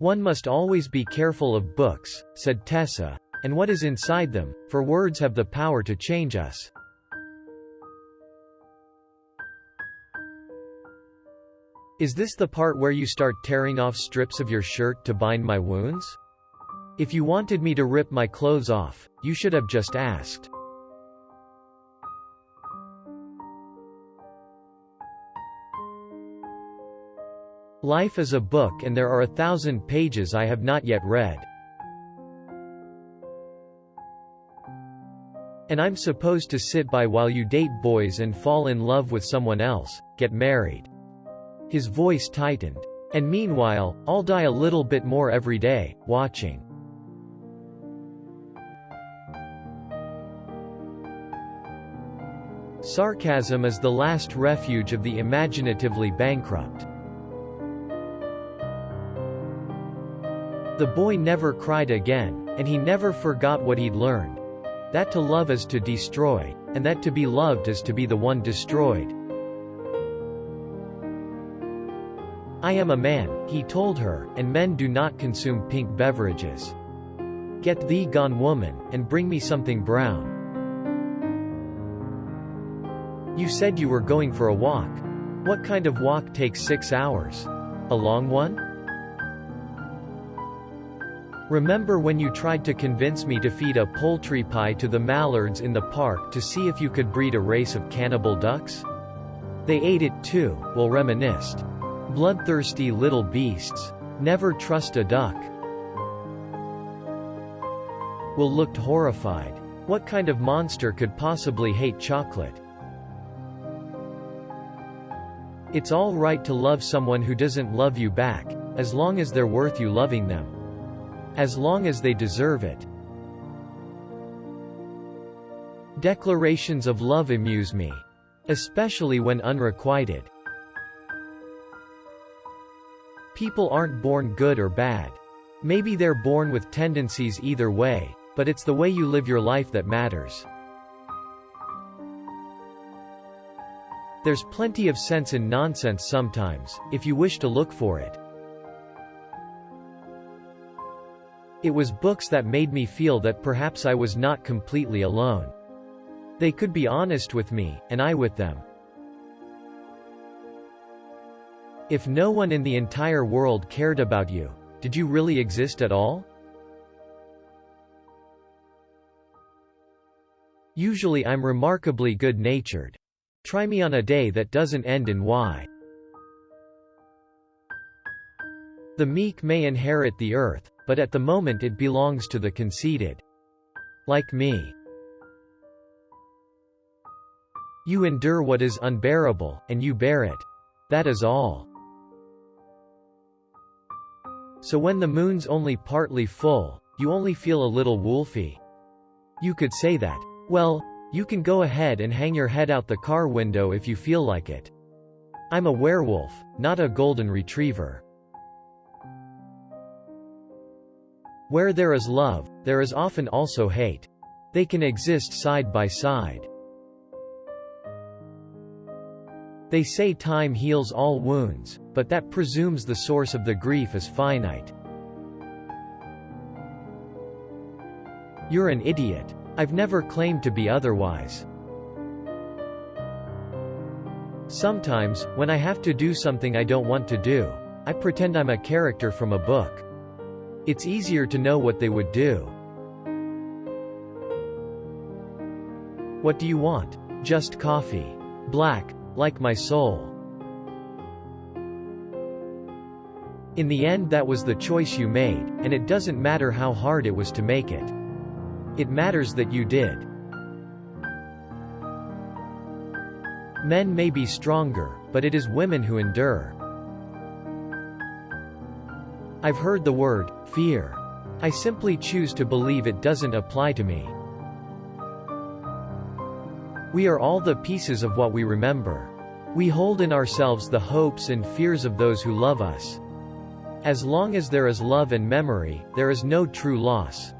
One must always be careful of books, said Tessa, and what is inside them, for words have the power to change us. Is this the part where you start tearing off strips of your shirt to bind my wounds? If you wanted me to rip my clothes off, you should have just asked. Life is a book and there are 1,000 pages I have not yet read. And I'm supposed to sit by while you date boys and fall in love with someone else, get married. His voice tightened. And meanwhile, I'll die a little bit more every day, watching. Sarcasm is the last refuge of the imaginatively bankrupt. The boy never cried again, and he never forgot what he'd learned. That to love is to destroy, and that to be loved is to be the one destroyed. I am a man, he told her, and men do not consume pink beverages. Get thee gone, woman, and bring me something brown. You said you were going for a walk. What kind of walk takes 6 hours? A long one? Remember when you tried to convince me to feed a poultry pie to the mallards in the park to see if you could breed a race of cannibal ducks? They ate it too, Will reminisced. Bloodthirsty little beasts. Never trust a duck. Will looked horrified. What kind of monster could possibly hate chocolate? It's all right to love someone who doesn't love you back, as long as they're worth you loving them. As long as they deserve it. Declarations of love amuse me. Especially when unrequited. People aren't born good or bad. Maybe they're born with tendencies either way, but it's the way you live your life that matters. There's plenty of sense in nonsense sometimes, if you wish to look for it. It was books that made me feel that perhaps I was not completely alone. They could be honest with me, and I with them. If no one in the entire world cared about you, did you really exist at all? Usually I'm remarkably good-natured. Try me on a day that doesn't end in Y. The meek may inherit the earth, but at the moment it belongs to the conceited. Like me. You endure what is unbearable, and you bear it. That is all. So when the moon's only partly full, you only feel a little wolfy. You could say that. Well, you can go ahead and hang your head out the car window if you feel like it. I'm a werewolf, not a golden retriever. Where there is love, there is often also hate. They can exist side by side. They say time heals all wounds, but that presumes the source of the grief is finite. You're an idiot. I've never claimed to be otherwise. Sometimes, when I have to do something I don't want to do, I pretend I'm a character from a book. It's easier to know what they would do. What do you want? Just coffee. Black, like my soul. In the end, that was the choice you made, and it doesn't matter how hard it was to make it. It matters that you did. Men may be stronger, but it is women who endure. I've heard the word, fear. I simply choose to believe it doesn't apply to me. We are all the pieces of what we remember. We hold in ourselves the hopes and fears of those who love us. As long as there is love and memory, there is no true loss.